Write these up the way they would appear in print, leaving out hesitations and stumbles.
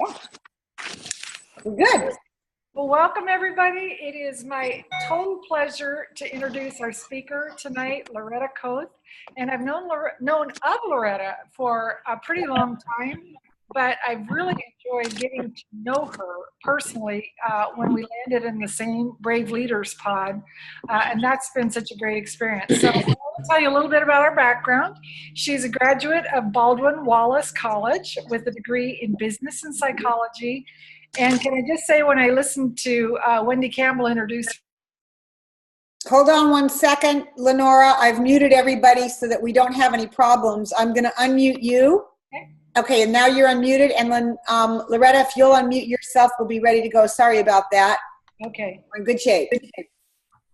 Yeah. Good. Well, welcome everybody. It is my total pleasure to introduce our speaker tonight, Loretta Koeth. And I've known of Loretta for a pretty long time, but I've really enjoyed getting to know her personally when we landed in the same Brave Leaders pod. And that's been such a great experience. So I'll tell you a little bit about her background. She's a graduate of Baldwin Wallace College with a degree in business and psychology. And can I just say, when I listened to Wendy Campbell introduce. Hold on one second, Lenora. I've muted everybody so that we don't have any problems. I'm going to unmute you. Okay, and now you're unmuted. And Loretta, if you'll unmute yourself, we'll be ready to go. Sorry about that. Okay. We're in good shape.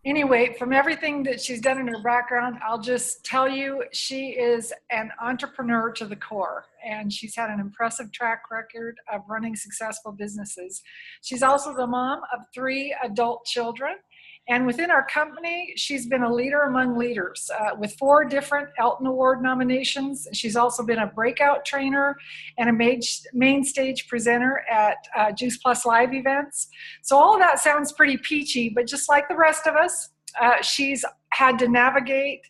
Anyway, from everything that she's done in her background, I'll just tell you she is an entrepreneur to the core, and she's had an impressive track record of running successful businesses. She's also the mom of 3 adult children, and within our company, she's been a leader among leaders with 4 different Elton Award nominations. She's also been a breakout trainer and a main stage presenter at Juice Plus Live events. So all of that sounds pretty peachy, but just like the rest of us, she's had to navigate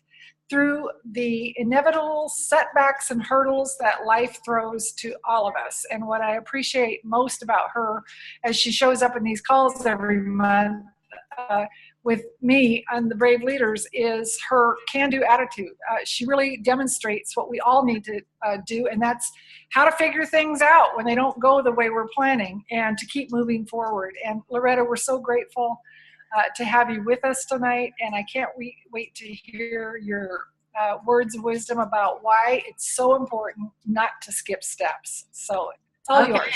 through the inevitable setbacks and hurdles that life throws to all of us. And what I appreciate most about her as she shows up in these calls every month with me and the Brave Leaders is her can-do attitude. She really demonstrates what we all need to do, and that's how to figure things out when they don't go the way we're planning and to keep moving forward. And Loretta, we're so grateful to have you with us tonight, and I can't wait to hear your words of wisdom about why it's so important not to skip steps. So it's all yours.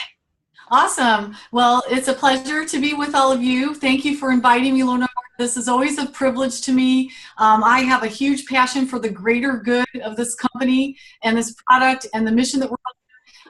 Awesome. Well, it's a pleasure to be with all of you. Thank you for inviting me, Lenora. This is always a privilege to me. I have a huge passion for the greater good of this company and this product and the mission that we're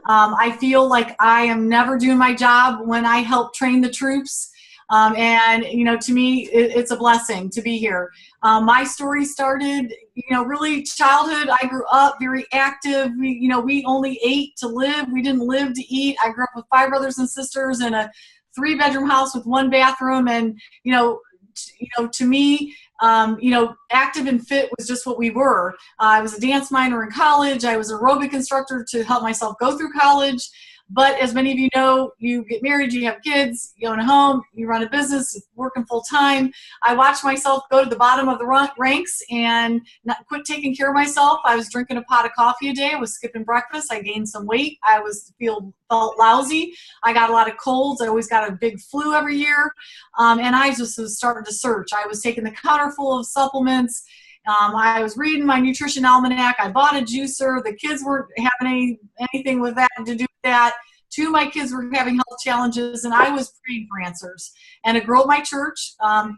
on. I feel like I am never doing my job when I help train the troops. And, you know, to me, it's a blessing to be here. My story started, you know, really childhood. I grew up very active. We only ate to live. We didn't live to eat. I grew up with 5 brothers and sisters in a 3-bedroom house with 1 bathroom. And, to me, active and fit was just what we were. I was a dance minor in college. I was an aerobic instructor to help myself go through college. But as many of you know, you get married, you have kids, you own a home, you run a business, working full time. I watched myself go to the bottom of the ranks and not quit taking care of myself. I was drinking a pot of coffee a day. I was skipping breakfast. I gained some weight. I felt lousy. I got a lot of colds. I always got a big flu every year. And I just was starting to search. I was taking the counter full of supplements. I was reading my nutrition almanac. I bought a juicer. The kids weren't having anything with that to do with that. 2 of my kids were having health challenges, and I was praying for answers. And a girl at my church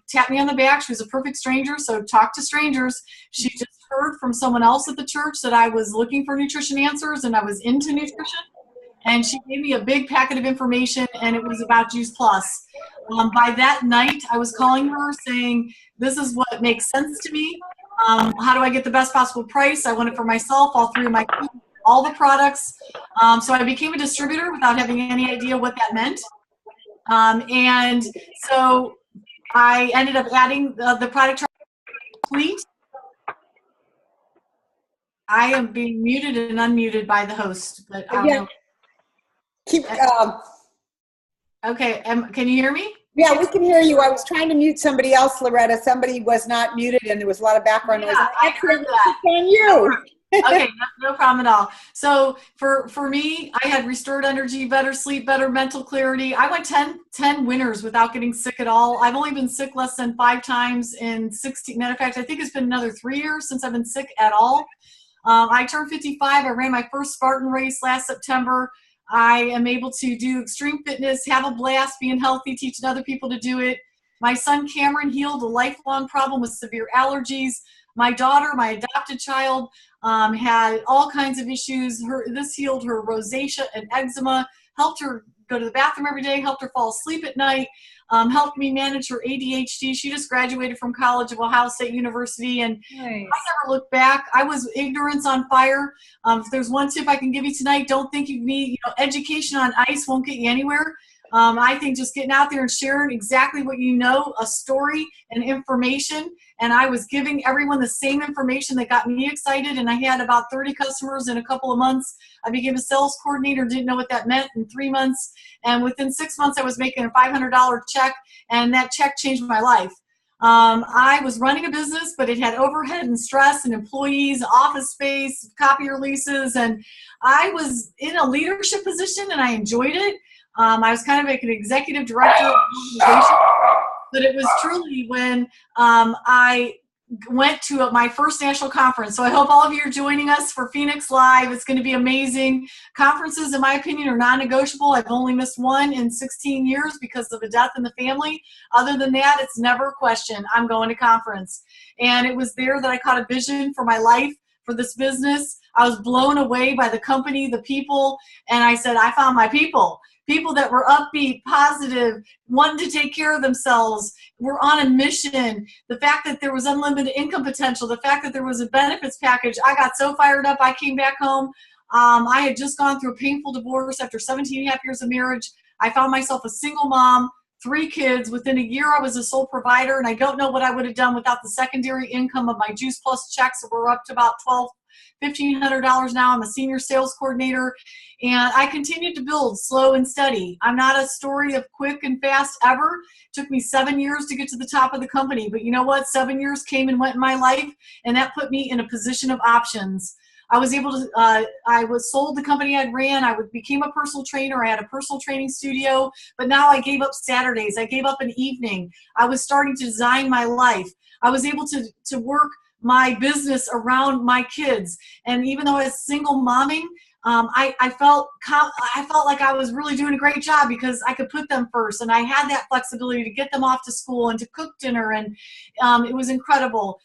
tapped me on the back. She was a perfect stranger, so talk to strangers. She just heard from someone else at the church that I was looking for nutrition answers, and I was into nutrition. And she gave me a big packet of information, and it was about Juice Plus. By that night, I was calling her saying, this is what makes sense to me. How do I get the best possible price? I want it for myself, all 3 of my kids, all the products. So I became a distributor without having any idea what that meant. And so I ended up adding the product complete. I am being muted and unmuted by the host, but I don't know. Okay, can you hear me? Yeah, we can hear you. I was trying to mute somebody else, Loretta. Somebody was not muted, and there was a lot of background noise. I heard that. On you. Okay, no problem at all. So for me, I had restored energy, better sleep, better mental clarity. I went 10 winters without getting sick at all. I've only been sick less than 5 times in 16. Matter of fact, I think it's been another 3 years since I've been sick at all. I turned 55. I ran my first Spartan race last September. I am able to do extreme fitness, have a blast, being healthy, teaching other people to do it. My son Cameron healed a lifelong problem with severe allergies. My daughter, my adopted child, had all kinds of issues. This healed her rosacea and eczema, helped her go to the bathroom every day, helped her fall asleep at night, helped me manage her ADHD. She just graduated from college of Ohio State University, and Nice. I never looked back. I was ignorance on fire. If there's one tip I can give you tonight, don't think you need, education on ice won't get you anywhere. I think just getting out there and sharing exactly what you know, a story and information. And I was giving everyone the same information that got me excited. And I had about 30 customers in a couple of months. I became a sales coordinator, didn't know what that meant in 3 months. And within 6 months, I was making a $500 check, and that check changed my life. I was running a business, but it had overhead and stress and employees, office space, copier leases, and I was in a leadership position and I enjoyed it. I was kind of like an executive director of the organization, but it was truly when I went to my first national conference. So I hope all of you are joining us for Phoenix Live. It's going to be amazing. Conferences, in my opinion, are non-negotiable. I've only missed one in 16 years because of a death in the family. Other than that, it's never a question. I'm going to conference. And it was there that I caught a vision for my life, for this business. I was blown away by the company, the people, and I said, I found my people. People that were upbeat, positive, wanted to take care of themselves, were on a mission. The fact that there was unlimited income potential, the fact that there was a benefits package, I got so fired up. I came back home. I had just gone through a painful divorce after 17 and a half years of marriage. I found myself a single mom, 3 kids. Within a year, I was a sole provider, and I don't know what I would have done without the secondary income of my Juice Plus checks. So we're up to about $1,500 now. I'm a senior sales coordinator, and I continued to build slow and steady. I'm not a story of quick and fast ever. It took me 7 years to get to the top of the company, but you know what? 7 years came and went in my life, and that put me in a position of options. I was able to, I was sold the company I'd ran. I became a personal trainer. I had a personal training studio, but now I gave up Saturdays. I gave up an evening. I was starting to design my life. I was able to work my business around my kids. And even though I was single momming, I felt like I was really doing a great job because I could put them first, and I had that flexibility to get them off to school and to cook dinner, and it was incredible.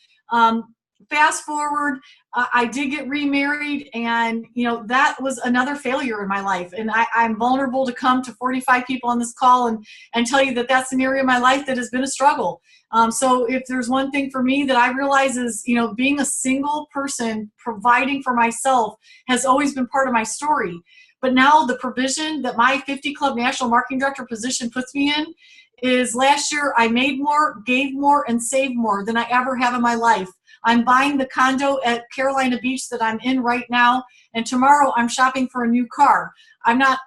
Fast forward, I did get remarried, and that was another failure in my life. And I'm vulnerable to come to 45 people on this call and tell you that that's an area of my life that has been a struggle. So if there's one thing for me that I realize is, being a single person providing for myself has always been part of my story. But now the provision that my 50 Club National Marketing Director position puts me in is last year I made more, gave more, and saved more than I ever have in my life. I'm buying the condo at Carolina Beach that I'm in right now, and tomorrow I'm shopping for a new car. I'm not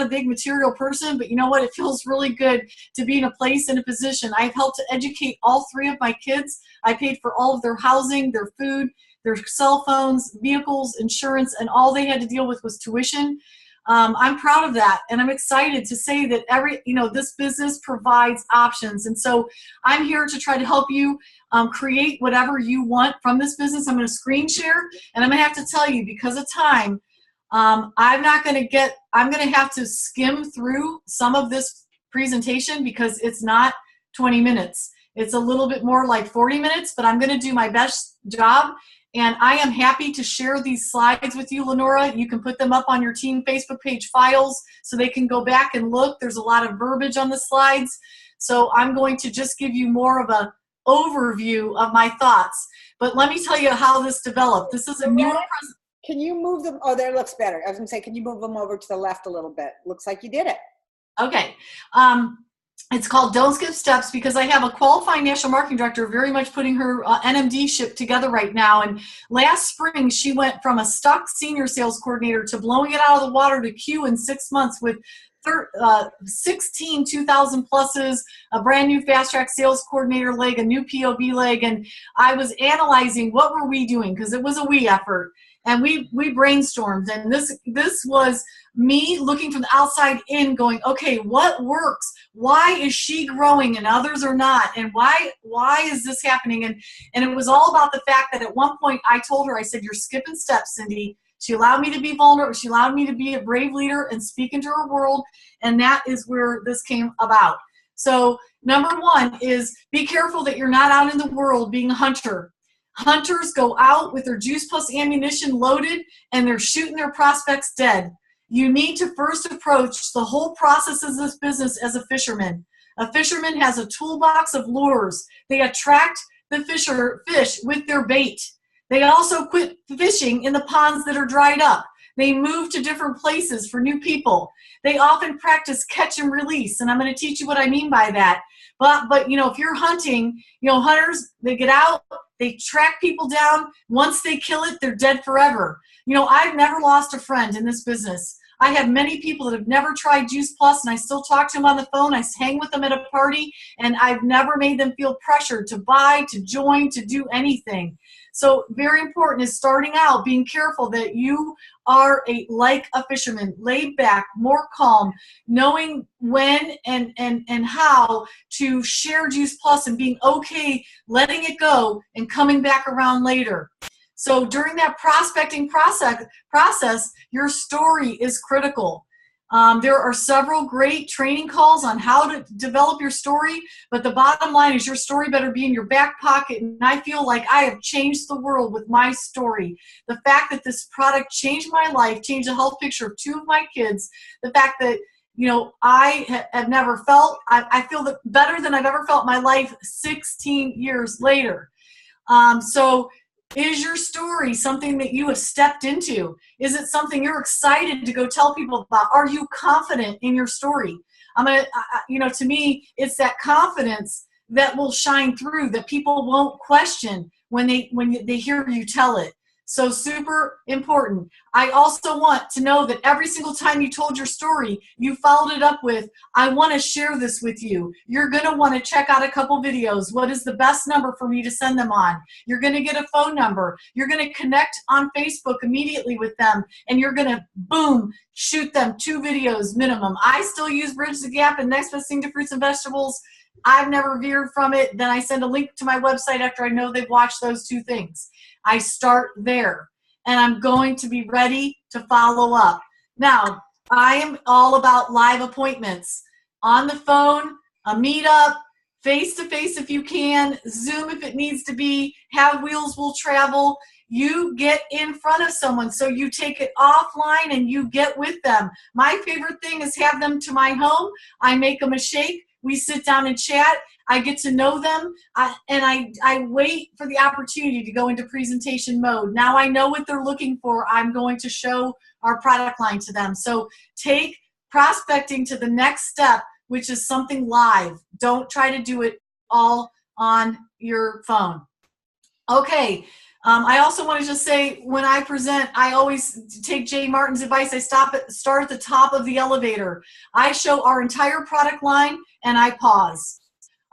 a big material person, but you know what? It feels really good to be in a place, in a position. I've helped to educate all 3 of my kids. I paid for all of their housing, their food, their cell phones, vehicles, insurance, and all they had to deal with was tuition. I'm proud of that, and I'm excited to say that this business provides options. And so I'm here to try to help you create whatever you want from this business. I'm going to screen share, and I'm going to have to tell you, because of time, I'm going to have to skim through some of this presentation because it's not 20 minutes. It's a little bit more like 40 minutes, but I'm going to do my best job. And I am happy to share these slides with you, Lenora. You can put them up on your team Facebook page files so they can go back and look. There's a lot of verbiage on the slides. So I'm going to just give you more of an overview of my thoughts. But let me tell you how this developed. This is a new presentation. Can you move them? Oh, there it looks better. I was going to say, can you move them over to the left a little bit? Looks like you did it. Okay. It's called Don't Skip Steps because I have a qualifying national marketing director very much putting her NMD ship together right now. And last spring, she went from a stuck senior sales coordinator to blowing it out of the water to Q in 6 months with 16 2,000 pluses, a brand new fast track sales coordinator leg, a new POB leg. And I was analyzing what were we doing because it was a we effort. And we brainstormed, and this was me looking from the outside in going, okay, what works? Why is she growing and others are not? And why is this happening? And it was all about the fact that at one point I told her, I said, you're skipping steps, Cindy. She allowed me to be vulnerable. She allowed me to be a brave leader and speak into her world, and that is where this came about. So number 1 is be careful that you're not out in the world being a hunter. Hunters go out with their Juice Plus ammunition loaded and they're shooting their prospects dead. You need to first approach the whole process of this business as a fisherman. A fisherman has a toolbox of lures. They attract the fish with their bait. They also quit fishing in the ponds that are dried up. They move to different places for new people. They often practice catch and release, and I'm going to teach you what I mean by that. But you know, if you're hunting, you know, hunters, they get out, they track people down. Once they kill it, they're dead forever. You know, I've never lost a friend in this business. I have many people that have never tried Juice Plus, and I still talk to them on the phone. I hang with them at a party, and I've never made them feel pressured to buy, to join, to do anything. So very important is starting out, being careful that you are like a fisherman, laid back, more calm, knowing when and how to share Juice Plus and being okay letting it go and coming back around later. So during that prospecting process, your story is critical. There are several great training calls on how to develop your story, but the bottom line is your story better be in your back pocket. And I feel like I have changed the world with my story. The fact that this product changed my life, changed the health picture of 2 of my kids, the fact that, you know, I have never felt, I feel that better than I've ever felt in my life 16 years later. So is your story something that you have stepped into? Is it something you're excited to go tell people about? Are you confident in your story? You know, to me, it's that confidence that will shine through, that people won't question when they hear you tell it. So super important. I also want to know that every single time you told your story, you followed it up with, I want to share this with you. You're going to want to check out a couple videos. What is the best number for me to send them on? You're going to get a phone number. You're going to connect on Facebook immediately with them, and you're going to, boom, shoot them 2 videos minimum. I still use Bridge the Gap and Next Best Thing to Fruits and Vegetables. I've never veered from it. Then I send a link to my website after I know they've watched those 2 things. I start there, and I'm going to be ready to follow up. Now, I am all about live appointments. On the phone, a meetup, face-to-face if you can, Zoom if it needs to be, have Wheels Will Travel. You get in front of someone, so you take it offline and you get with them. My favorite thing is have them to my home. I make them a shake. We sit down and chat. I get to know them, and I wait for the opportunity to go into presentation mode. Now I know what they're looking for. I'm going to show our product line to them. So take prospecting to the next step, which is something live. Don't try to do it all on your phone. Okay. I also want to just say, when I present, I always take Jay Martin's advice. I start at the top of the elevator. I show our entire product line, and I pause.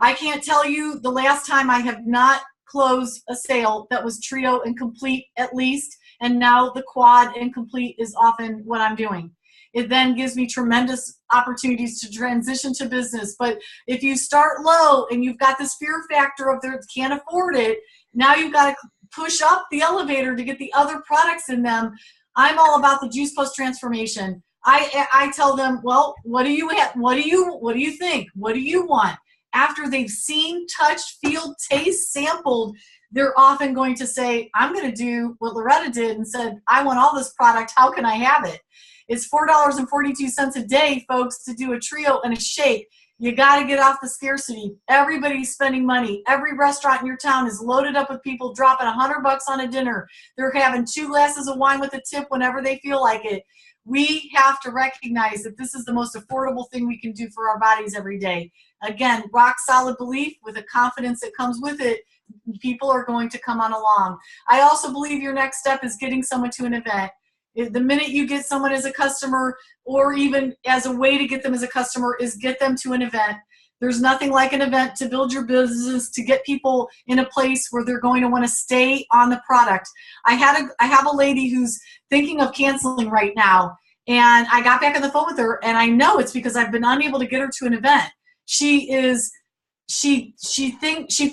I can't tell you the last time I have not closed a sale that was trio and complete at least, and now the quad and complete is often what I'm doing. It then gives me tremendous opportunities to transition to business. But if you start low and you've got this fear factor of they can't afford it, now you've got to push up the elevator to get the other products in them. I'm all about the Juice Plus transformation. I tell them, well, what do you have? What do you think? What do you want? After they've seen, touched, feel, taste, sampled, they're often going to say, I'm going to do what Loretta did and said, I want all this product. How can I have it? It's $4.42 a day, folks, to do a trio and a shake. You got to get off the scarcity. Everybody's spending money. Every restaurant in your town is loaded up with people dropping $100 on a dinner. They're having 2 glasses of wine with a tip whenever they feel like it. We have to recognize that this is the most affordable thing we can do for our bodies every day. Again, rock solid belief with a confidence that comes with it. People are going to come on along. I also believe your next step is getting someone to an event. The minute you get someone as a customer, or even as a way to get them as a customer, is get them to an event. There's nothing like an event to build your business, to get people in a place where they're going to want to stay on the product. I have a lady who's thinking of canceling right now, and I got back on the phone with her, and I know it's because I've been unable to get her to an event. She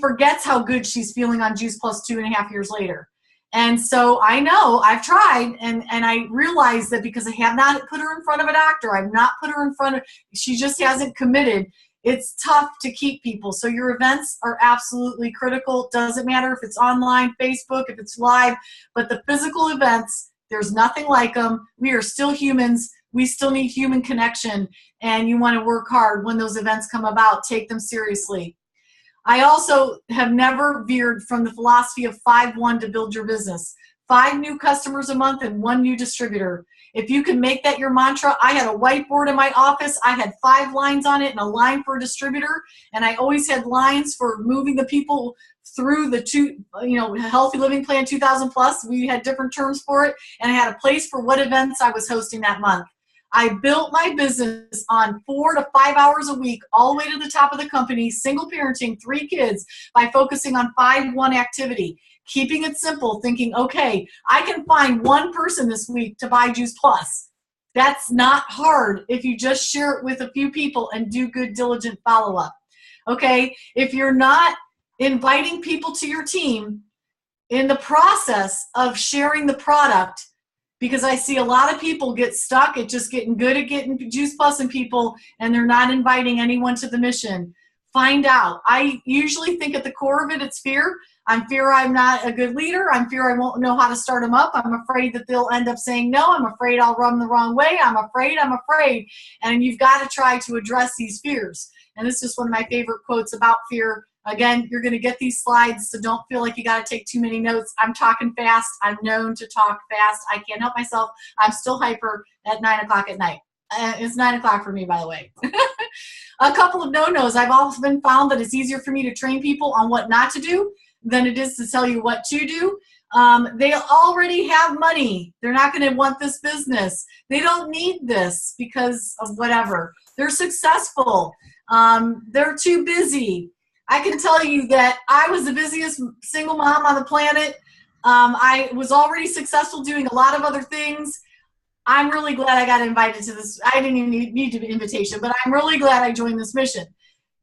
forgets how good she's feeling on Juice Plus 2.5 years later. And so I know I've tried, and I realize that because I have not put her in front of a doctor, I've not put her in front of, she just hasn't committed. it's tough to keep people. So your events are absolutely critical. Doesn't matter if it's online, Facebook, if it's live, but the physical events, there's nothing like them. We are still humans. We still need human connection, and you want to work hard when those events come about. Take them seriously. I also have never veered from the philosophy of 5-1 to build your business. 5 new customers a month and 1 new distributor. If you can make that your mantra, I had a whiteboard in my office. I had 5 lines on it and a line for a distributor. And I always had lines for moving the people through the Healthy Living Plan 2000 plus. We had different terms for it. And I had a place for what events I was hosting that month. I built my business on 4 to 5 hours a week, all the way to the top of the company, single parenting, 3 kids, by focusing on 5-1 activity. Keeping it simple, thinking, okay, I can find 1 person this week to buy Juice Plus. That's not hard if you just share it with a few people and do good, diligent follow-up. Okay, if you're not inviting people to your team in the process of sharing the product, because I see a lot of people get stuck at just getting good at getting Juice Plus in people, and they're not inviting anyone to the mission. Find out. I usually think at the core of it, it's fear. I'm fear I'm not a good leader. I'm fear I won't know how to start them up. I'm afraid that they'll end up saying no. I'm afraid I'll run the wrong way. I'm afraid. And you've got to try to address these fears. And this is one of my favorite quotes about fear. Again, you're going to get these slides, so don't feel like you got to take too many notes. I'm talking fast. I'm known to talk fast. I can't help myself. I'm still hyper at 9 o'clock at night. It's 9 o'clock for me, by the way. A couple of no-nos. I've often found that it's easier for me to train people on what not to do than it is to tell you what to do. They already have money. They're not going to want this business. They don't need this because of whatever. They're successful. They're too busy. I can tell you that I was the busiest single mom on the planet. I was already successful doing a lot of other things. I'm really glad I got invited to this. I didn't even need an invitation, but I'm really glad I joined this mission.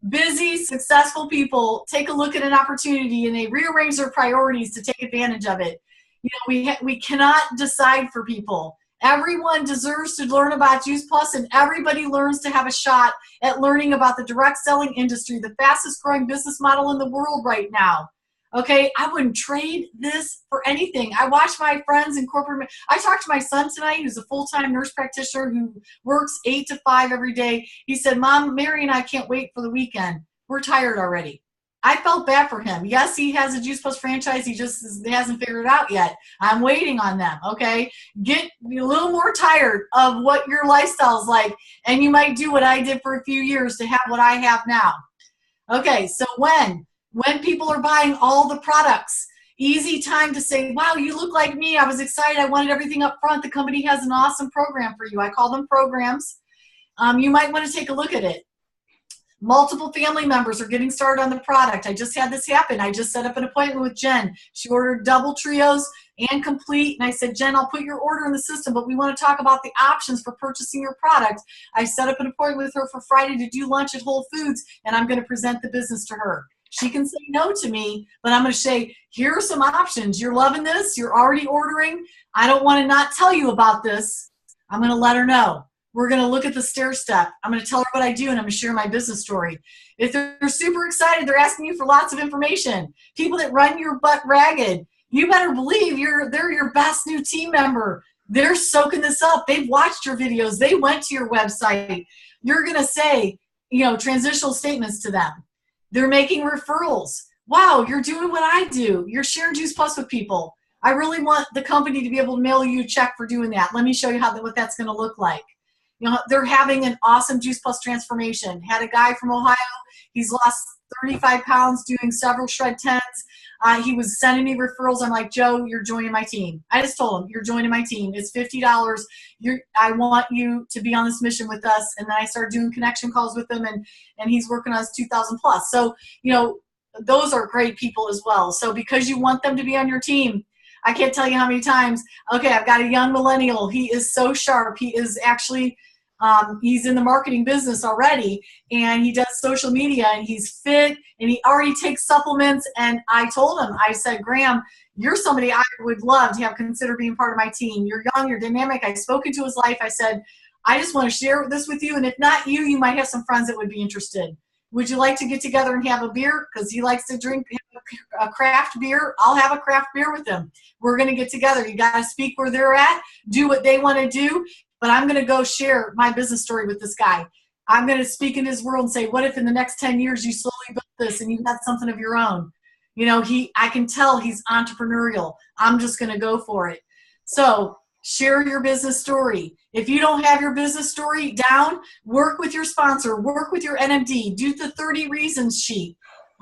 Busy, successful people take a look at an opportunity and they rearrange their priorities to take advantage of it. You know, we cannot decide for people. Everyone deserves to learn about Juice Plus, and everybody learns to have a shot at learning about the direct selling industry, the fastest growing business model in the world right now. Okay, I wouldn't trade this for anything. I watch my friends in corporate. I talked to my son tonight, who's a full-time nurse practitioner who works 8 to 5 every day. He said, Mom, Mary and I can't wait for the weekend. We're tired already. I felt bad for him. Yes, he has a Juice Plus franchise. He hasn't figured it out yet. I'm waiting on them, okay? Get a little more tired of what your lifestyle's like, and you might do what I did for a few years to have what I have now. Okay, so when people are buying all the products, easy time to say, wow, you look like me. I was excited. I wanted everything up front. The company has an awesome program for you. I call them programs. You might want to take a look at it. Multiple family members are getting started on the product. I just had this happen. I just set up an appointment with Jen. She ordered double trios and complete. And I said, Jen, I'll put your order in the system, but we want to talk about the options for purchasing your product. I set up an appointment with her for Friday to do lunch at Whole Foods, and I'm going to present the business to her. She can say no to me, but I'm going to say, here are some options. You're loving this. You're already ordering. I don't want to not tell you about this. I'm going to let her know. We're going to look at the stair step. I'm going to tell her what I do, and I'm going to share my business story. If they're super excited, they're asking you for lots of information. People that run your butt ragged, you better believe they're your best new team member. They're soaking this up. They've watched your videos. They went to your website. You're going to say, transitional statements to them. They're making referrals. Wow, you're doing what I do. You're sharing Juice Plus with people. I really want the company to be able to mail you a check for doing that. Let me show you what that's going to look like. They're having an awesome Juice Plus transformation. Had a guy from Ohio. He's lost 35 pounds doing several shred tens. He was sending me referrals. I'm like, Joe, you're joining my team. I just told him, you're joining my team. It's $50. I want you to be on this mission with us. And then I started doing connection calls with him, and he's working on his 2,000 plus. So, those are great people as well. So because you want them to be on your team, I can't tell you how many times, okay, I've got a young millennial. He is so sharp. He is actually, he's in the marketing business already, and he does social media, and he's fit, and he already takes supplements. And I told him, I said, Graham, you're somebody I would love to have consider being part of my team. You're young, you're dynamic. I spoke into his life. I said, I just want to share this with you. And if not you, you might have some friends that would be interested. Would you like to get together and have a beer? Because he likes to drink a craft beer. I'll have a craft beer with him. We're going to get together. You got to speak where they're at, do what they want to do, but I'm going to go share my business story with this guy. I'm going to speak in his world and say, what if in the next 10 years you slowly built this and you got something of your own? You know, I can tell he's entrepreneurial. I'm just going to go for it. So share your business story. If you don't have your business story down, work with your sponsor, work with your NMD, do the 30 reasons sheet.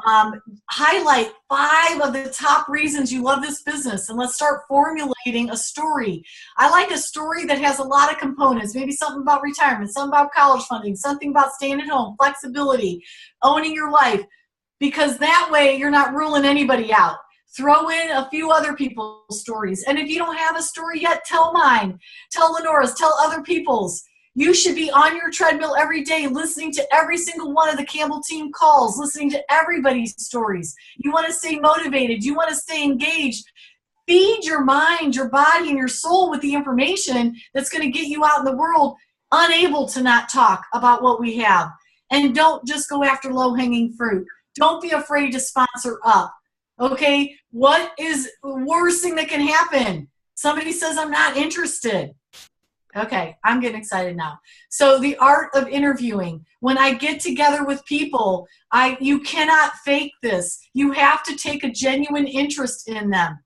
Highlight 5 of the top reasons you love this business, and let's start formulating a story. I like a story that has a lot of components, maybe something about retirement, something about college funding, something about staying at home, flexibility, owning your life, because that way you're not ruling anybody out. Throw in a few other people's stories. And if you don't have a story yet, tell mine. Tell Lenora's, tell other people's. You should be on your treadmill every day listening to every single one of the Campbell team calls, listening to everybody's stories. You want to stay motivated. You want to stay engaged. Feed your mind, your body, and your soul with the information that's going to get you out in the world unable to not talk about what we have. And don't just go after low-hanging fruit. Don't be afraid to sponsor up. Okay, what is the worst thing that can happen? Somebody says, I'm not interested. Okay, I'm getting excited now. So the art of interviewing. When I get together with people, you cannot fake this. You have to take a genuine interest in them.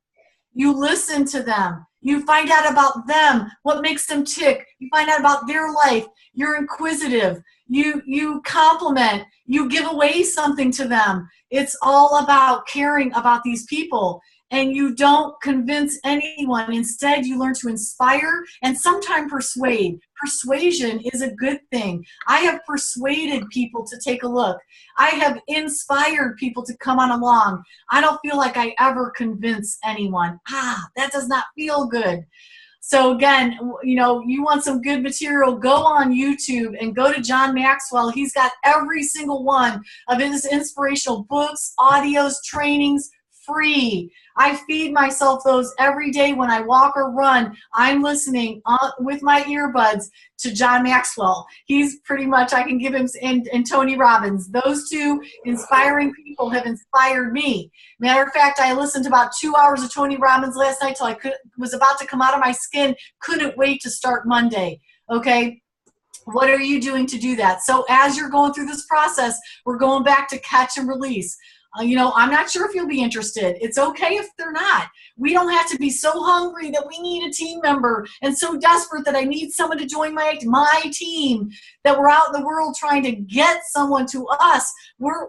You listen to them. You find out about them, what makes them tick. You find out about their life. You're inquisitive. You compliment. You give away something to them. It's all about caring about these people. And you don't convince anyone. Instead, you learn to inspire and sometimes persuade. Persuasion is a good thing. I have persuaded people to take a look. I have inspired people to come on along. I don't feel like I ever convince anyone. That does not feel good. So again, you know, you want some good material, go on YouTube and go to John Maxwell. He's got every single one of his inspirational books, audios, trainings, free. I feed myself those every day when I walk or run. I'm listening with my earbuds to John Maxwell. He's pretty much, I can give him, and Tony Robbins. Those two inspiring people have inspired me. Matter of fact, I listened to about 2 hours of Tony Robbins last night till I was about to come out of my skin. Couldn't wait to start Monday. Okay. What are you doing to do that? So as you're going through this process, we're going back to catch and release. You know, I'm not sure if you'll be interested. It's okay if they're not. We don't have to be so hungry that we need a team member and so desperate that I need someone to join my team, that we're out in the world trying to get someone to us. We're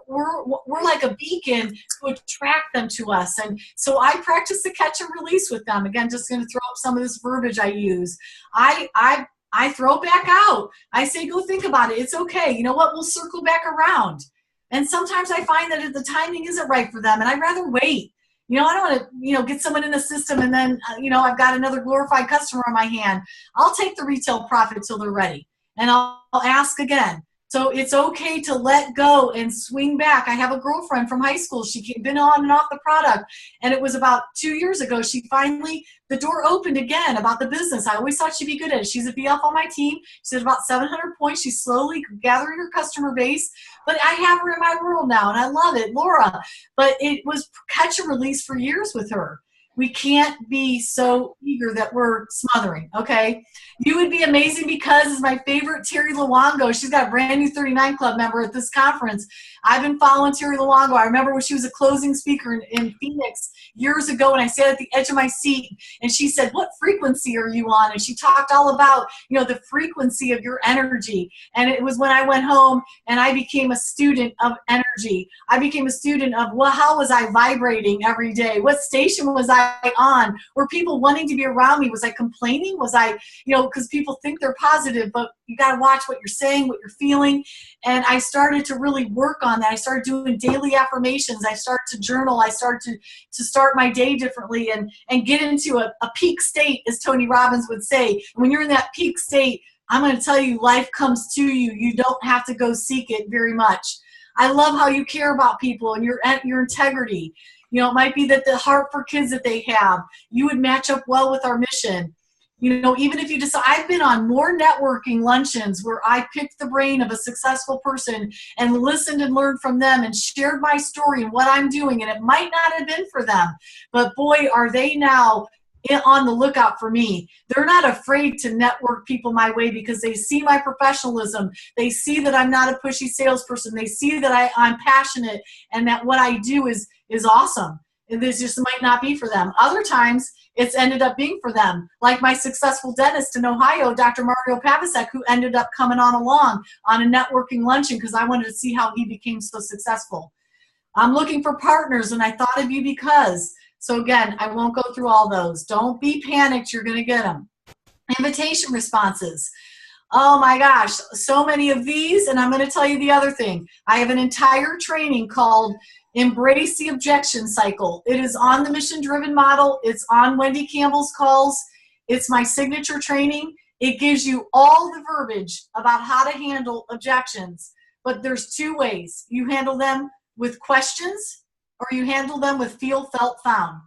like a beacon to attract them to us. And so I practice the catch and release with them. Again, just going to throw up some of this verbiage I use. I throw back out. I say, go think about it. It's okay. You know what? We'll circle back around. And sometimes I find that the timing isn't right for them, and I'd rather wait. You know, I don't want to, you know, get someone in the system and then, you know, I've got another glorified customer on my hand. I'll take the retail profit till they're ready, and I'll ask again. So it's okay to let go and swing back. I have a girlfriend from high school. She'd been on and off the product, and it was about 2 years ago. She finally, the door opened again about the business. I always thought she'd be good at it. She's a BF on my team. She's at about 700 points. She's slowly gathering her customer base, but I have her in my world now, and I love it, Laura. But it was catch and release for years with her. We can't be so eager that we're smothering, okay? You would be amazing because is my favorite Terry Luongo. She's got a brand new 39 Club member at this conference. I've been following Terry Luongo. I remember when she was a closing speaker in Phoenix years ago, and I sat at the edge of my seat, and she said, what frequency are you on? And she talked all about, you know, the frequency of your energy. And it was when I went home and I became a student of energy. I became a student of, well, how was I vibrating every day? What station was I on? Were people wanting to be around me? Was I complaining? Was I, you know, because people think they're positive, but you got to watch what you're saying, what you're feeling. And I started to really work on that. I started doing daily affirmations. I started to journal. I started to start my day differently and get into a peak state, as Tony Robbins would say. When you're in that peak state, I'm going to tell you, life comes to you. You don't have to go seek it very much. I love how you care about people and your integrity. You know, it might be that the heart for kids that they have, you would match up well with our mission. You know, even if you just, I've been on more networking luncheons where I picked the brain of a successful person and listened and learned from them and shared my story and what I'm doing. And it might not have been for them, but boy, are they now on the lookout for me. They're not afraid to network people my way because they see my professionalism. They see that I'm not a pushy salesperson. They see that I'm passionate and that what I do is awesome. And this just might not be for them. Other times, it's ended up being for them. Like my successful dentist in Ohio, Dr. Mario Pavasek, who ended up coming on along on a networking luncheon because I wanted to see how he became so successful. I'm looking for partners, and I thought of you because. So again, I won't go through all those. Don't be panicked. You're going to get them. Invitation responses. Oh my gosh, so many of these. And I'm going to tell you the other thing. I have an entire training called Embrace the Objection Cycle. It is on the Mission Driven Model. It's on Wendy Campbell's calls. It's my signature training. It gives you all the verbiage about how to handle objections. But there's two ways. You handle them with questions or you handle them with feel, felt, found.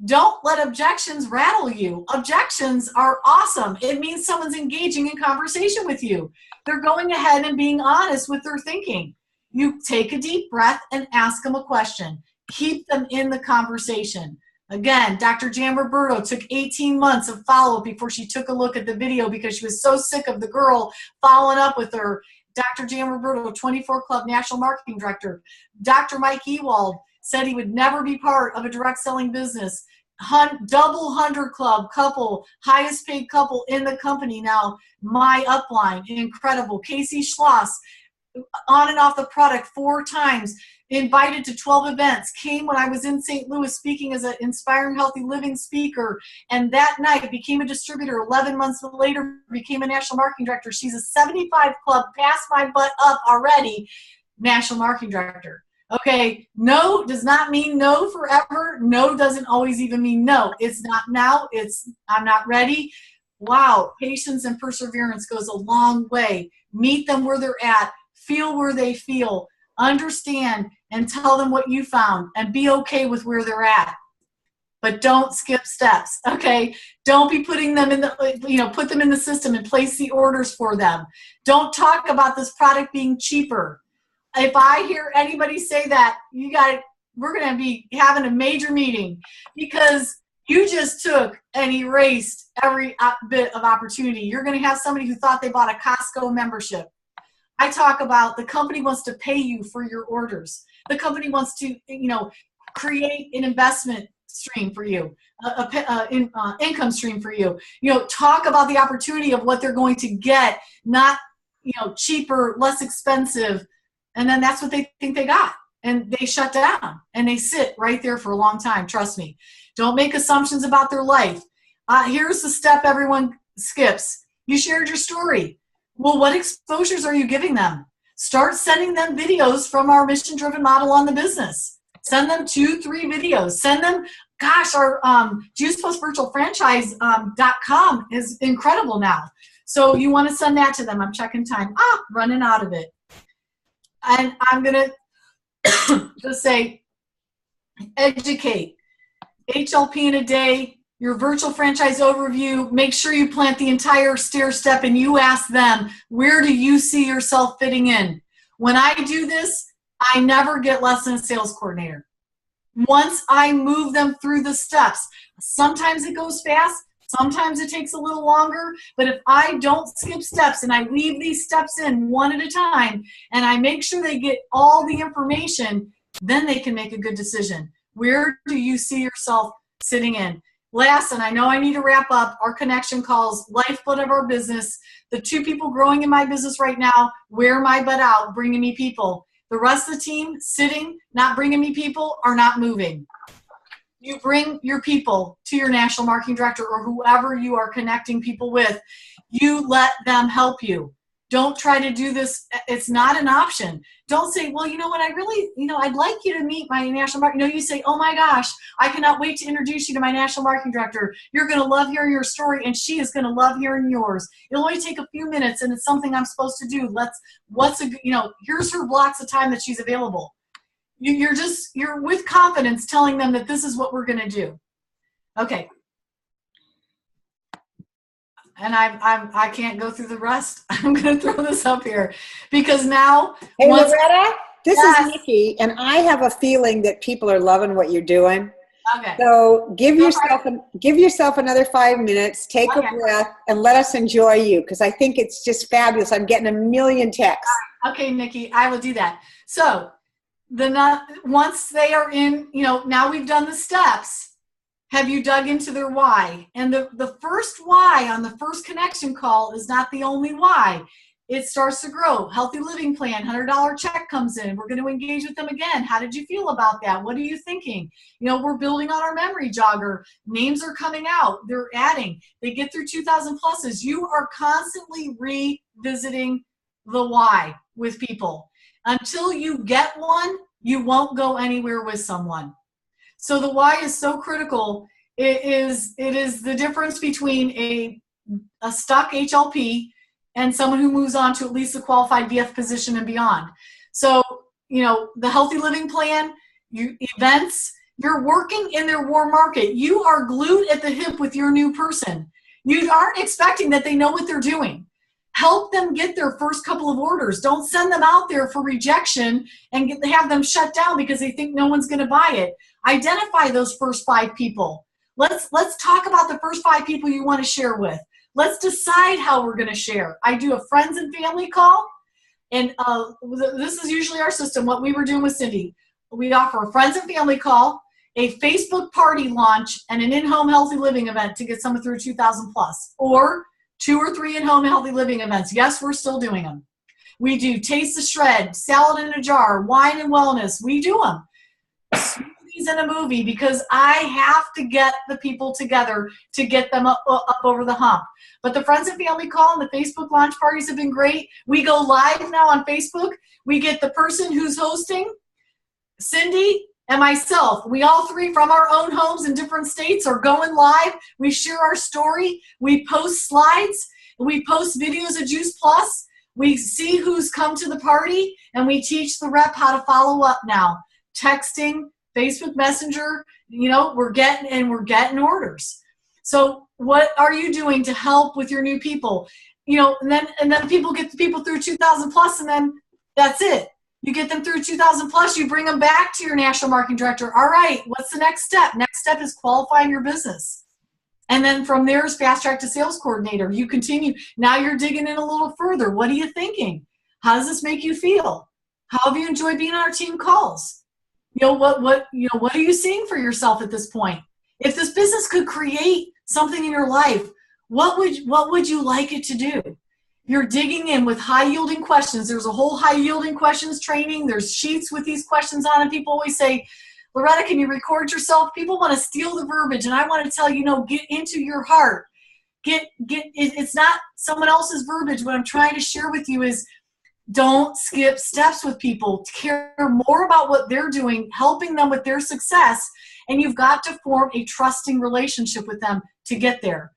Don't let objections rattle you. Objections are awesome. It means someone's engaging in conversation with you. They're going ahead and being honest with their thinking. You take a deep breath and ask them a question. Keep them in the conversation. Again, Dr. Jan Roberto took 18 months of follow-up before she took a look at the video because she was so sick of the girl following up with her. Dr. Jan Roberto, 24 Club National Marketing Director. Dr. Mike Ewald said he would never be part of a direct selling business. Double 100 Club couple, highest paid couple in the company now. My upline, incredible. Casey Schloss, on and off the product 4 times, invited to 12 events, came when I was in St. Louis speaking as an Inspiring Healthy Living speaker, and that night became a distributor. 11 months later, became a national marketing director. She's a 75 Club, passed my butt up already, national marketing director. Okay, no does not mean no forever. No doesn't always even mean no. It's not now, it's I'm not ready. Wow, patience and perseverance goes a long way. Meet them where they're at. Feel where they feel, understand, and tell them what you found, and be okay with where they're at. But don't skip steps, okay? Don't be putting them in the, put them in the system and place the orders for them. Don't talk about this product being cheaper. If I hear anybody say that, we're going to be having a major meeting because you just took and erased every bit of opportunity. You're going to have somebody who thought they bought a Costco membership. I talk about the company wants to pay you for your orders. The company wants to, create an investment stream for you, income stream for you. Talk about the opportunity of what they're going to get, not, cheaper, less expensive. And then that's what they think they got. And they shut down and they sit right there for a long time. Trust me. Don't make assumptions about their life. Here's the step everyone skips. You shared your story. Well, what exposures are you giving them? Start sending them videos from our mission-driven model on the business. Send them 2-3 videos. Send them, our JuicePlusVirtualFranchise.com is incredible now. So you want to send that to them. I'm checking time. Running out of it. And I'm going to just say, educate. HLP in a day. Your virtual franchise overview, make sure you plant the entire stair step and you ask them, where do you see yourself fitting in? When I do this, I never get less than a sales coordinator. Once I move them through the steps, sometimes it goes fast, sometimes it takes a little longer, but if I don't skip steps and I weave these steps in one at a time and I make sure they get all the information, then they can make a good decision. Where do you see yourself sitting in? Last, and I know I need to wrap up, our connection calls, lifeblood of our business. The 2 people growing in my business right now, wear my butt out, bringing me people. The rest of the team sitting, not bringing me people, are not moving. You bring your people to your national marketing director or whoever you are connecting people with. You let them help you. Don't try to do this. It's not an option. Don't say, well, you know what, I really, I'd like you to meet my national marketing. No, you say, oh my gosh, I cannot wait to introduce you to my national marketing director. You're going to love hearing your story and she is going to love hearing yours. It'll only take a few minutes and it's something I'm supposed to do. Here's her blocks of time that she's available. You're with confidence telling them that this is what we're going to do. Okay. and I can't go through the rest. I'm going to throw this up here because now. Hey, Loretta, this Yes. is Nikki, and I have a feeling that people are loving what you're doing. Okay. So give yourself another 5 minutes, take a breath, and let us enjoy you, because I think it's just fabulous. I'm getting a million texts. Okay, Nikki, I will do that. So once they are in, now we've done the steps. Have you dug into their why? And the first why on the first connection call is not the only why. It starts to grow. Healthy living plan, $100 check comes in. We're going to engage with them again. How did you feel about that? What are you thinking? We're building on our memory jogger. Names are coming out. They're adding. They get through 2,000 pluses. You are constantly revisiting the why with people. Until you get one, you won't go anywhere with someone. So the why is so critical. It is the difference between a stuck HLP and someone who moves on to at least a qualified VF position and beyond. So, the healthy living plan, events, you're working in their warm market. You are glued at the hip with your new person. You aren't expecting that they know what they're doing. Help them get their first couple of orders. Don't send them out there for rejection and have them shut down because they think no one's going to buy it. Identify those first 5 people. Let's talk about the first 5 people you want to share with. Let's decide how we're going to share. I do a friends and family call, and this is usually our system, what we were doing with Cindy. We offer a friends and family call, a Facebook party launch, and an in-home healthy living event to get someone through 2,000 plus, or 2 or 3 in-home healthy living events. Yes, we're still doing them. We do Taste the Shred, Salad in a Jar, Wine and Wellness. We do them. Smoothies in a movie, because I have to get the people together to get them up over the hump. But the friends and family call and the Facebook launch parties have been great. We go live now on Facebook. We get the person who's hosting, Cindy, and myself. We all 3 from our own homes in different states are going live. We share our story. We post slides. We post videos of Juice Plus. We see who's come to the party, and we teach the rep how to follow up now. Texting, Facebook Messenger, we're getting orders. So what are you doing to help with your new people? And then people get the people through 2,000 plus, and then that's it. You get them through 2,000 plus, you bring them back to your national marketing director. All right, what's the next step? Next step is qualifying your business. And then from there is fast track to sales coordinator. You continue. Now you're digging in a little further. What are you thinking? How does this make you feel? How have you enjoyed being on our team calls? What are you seeing for yourself at this point? If this business could create something in your life, what would you like it to do? You're digging in with high-yielding questions. There's a whole high-yielding questions training. There's sheets with these questions on it. People always say, Loretta, can you record yourself? People want to steal the verbiage, and I want to tell you, get into your heart. It's not someone else's verbiage. What I'm trying to share with you is don't skip steps with people. Care more about what they're doing, helping them with their success, and you've got to form a trusting relationship with them to get there.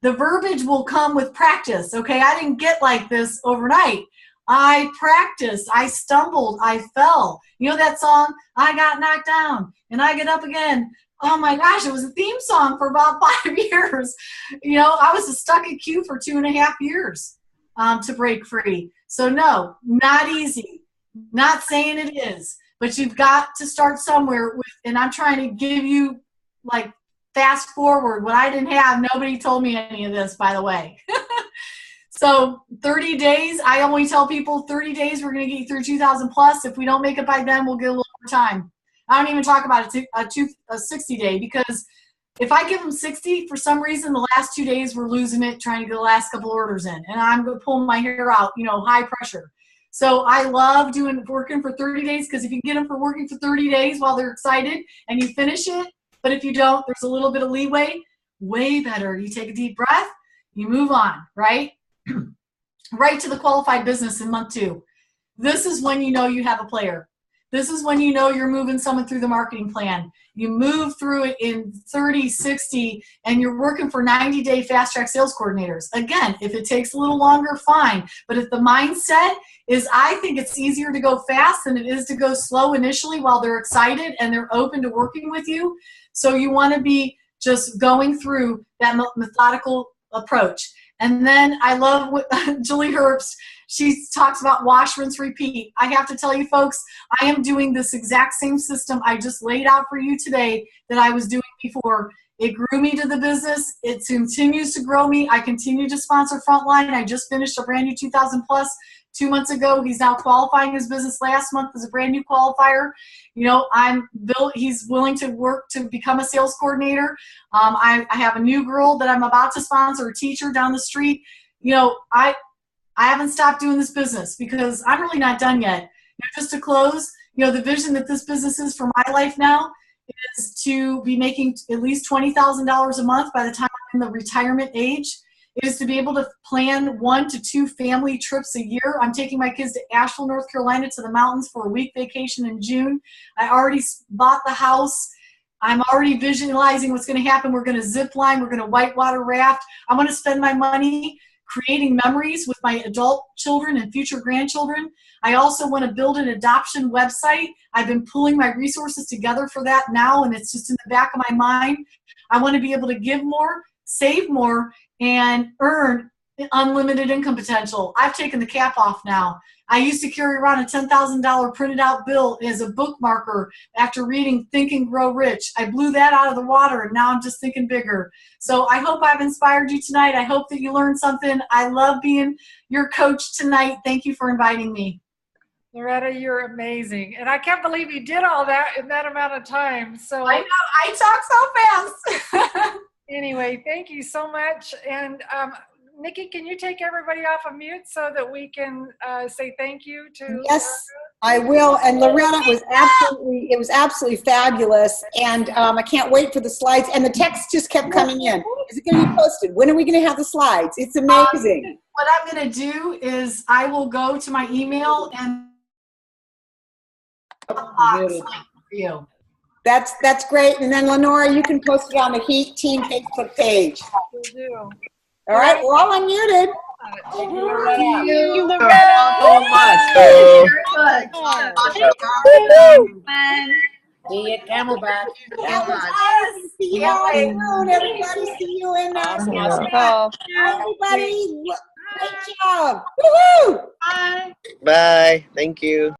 The verbiage will come with practice, okay? I didn't get like this overnight. I practiced, I stumbled, I fell. You know that song, I got knocked down and I get up again. Oh my gosh, it was a theme song for about 5 years. I was stuck at Q for 2.5 years to break free. So no, not easy. Not saying it is, but you've got to start somewhere and I'm trying to give you fast forward. What I didn't have, nobody told me any of this, by the way. So 30 days, I only tell people 30 days, we're going to get you through 2,000 plus. If we don't make it by then, we'll get a little more time. I don't even talk about a 60 day, because if I give them 60, for some reason, the last 2 days, we're losing it trying to get the last couple orders in. And I'm going to pull my hair out, high pressure. So I love working for 30 days, because if you get them for working for 30 days while they're excited and you finish it, but if you don't, there's a little bit of leeway, way better. You take a deep breath, you move on, right? Right to the qualified business in month 2. This is when you know you have a player. This is when you know you're moving someone through the marketing plan. You move through it in 30, 60, and you're working for 90-day fast track sales coordinators. Again, if it takes a little longer, fine. But if the mindset is, I think it's easier to go fast than it is to go slow initially while they're excited and they're open to working with you. So you want to be just going through that methodical approach. And then I love what Julie Herbst, she talks about wash, rinse, repeat. I have to tell you folks, I am doing this exact same system I just laid out for you today that I was doing before. It grew me to the business. It continues to grow me. I continue to sponsor Frontline. I just finished a brand new 2,000 plus 2 months ago. He's now qualifying his business last month as a brand new qualifier. You know, he's willing to work to become a sales coordinator. I have a new girl that I'm about to sponsor, a teacher down the street. You know, I haven't stopped doing this business because I'm really not done yet. You know, just to close, you know, the vision that this business is for my life now is to be making at least $20,000 a month by the time I'm in the retirement age. Is to be able to plan 1 to 2 family trips a year. I'm taking my kids to Asheville, North Carolina to the mountains for a week vacation in June. I already bought the house. I'm already visualizing what's going to happen. We're going to zip line. We're going to whitewater raft. I'm going to spend my money creating memories with my adult children and future grandchildren. I also want to build an adoption website. I've been pulling my resources together for that now, and it's just in the back of my mind. I want to be able to give more, save more, and earn unlimited income potential. I've taken the cap off now. I used to carry around a $10,000 printed out bill as a bookmarker after reading Think and Grow Rich. I blew that out of the water, and now I'm just thinking bigger. So I hope I've inspired you tonight. I hope that you learned something. I love being your coach tonight. Thank you for inviting me. Loretta, you're amazing. And I can't believe you did all that in that amount of time. So I know, I talk so fast. Anyway, thank you so much. And Nikki, can you take everybody off of mute so that we can say thank you to? Yes, I will. And Loretta was absolutely fabulous. And I can't wait for the slides. And the text just kept coming in. Is it going to be posted? When are we going to have the slides? It's amazing. What I'm going to do is I will go to my email and for you. That's great. And then Lenora, you can post it on the Heat Team Facebook page. Will do. All right, we're all unmuted. Thank you, Thank you, Loretta. Loretta. So much. See you, Camelback. See y'all soon, everybody. See you in Awesome call. everybody. Great job. Woohoo! Bye. Thank you.